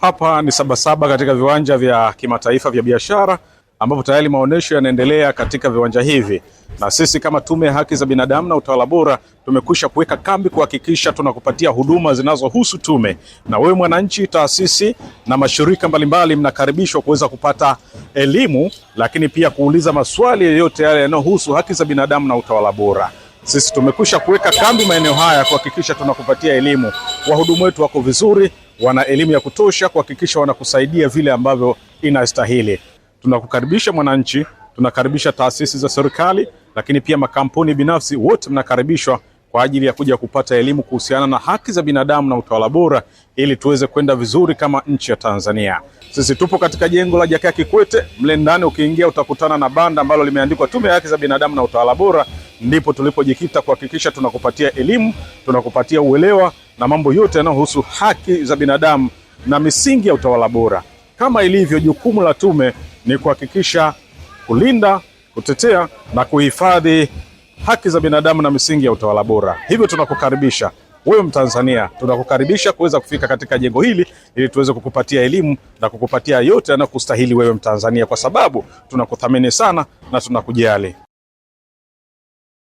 Hapa ni Sabasaba katika viwanja vya kimataifa vya biashara ambapo tayari maonesho yanaendelea katika viwanja hivi, na sisi kama Tume ya Haki za Binadamu na Utawala Bora tumekwisha kuweka kambi kuhakikisha tunakupatia huduma zinazohusu tume, na wewe mwananchi, taasisi na mashirika mbalimbali mnakaribishwa kuweza kupata elimu, lakini pia kuuliza maswali yoyote yale yanayohusu haki za binadamu na utawala bora. Sisi tumekwisha kuweka kambi maeneo haya kuhakikisha tunakupatia elimu. Wahudumu wetu wako vizuri, wana elimu ya kutosha kuhakikisha wanakusaidia vile ambavyo inastahili. Tunakukaribisha mwananchi, tunakaribisha taasisi za serikali, lakini pia makampuni binafsi, wote mnakaribishwa kwa ajili ya kuja kupata elimu kuhusiana na haki za binadamu na utawala bora ili tuweze kwenda vizuri kama nchi ya Tanzania. Sisi tupo katika jengo la Jakaya Kikwete. Mle ndani ukiingia utakutana na banda ambalo limeandikwa Tume ya Haki za Binadamu na Utawala Bora. Ndipo tulipojikita kuhakikisha tunakupatia elimu, tunakupatia uelewa na mambo yote yanayohusu haki za binadamu na misingi ya utawala bora. Kama ilivyo, jukumu la tume ni kuhakikisha kulinda, kutetea na kuhifadhi haki za binadamu na misingi ya utawala bora. Hivyo tunakukaribisha wewe Mtanzania, tunakukaribisha kuweza kufika katika jengo hili ili tuweze kukupatia elimu na kukupatia yote yanayokustahili wewe Mtanzania, kwa sababu tunakuthamini sana na tunakujali.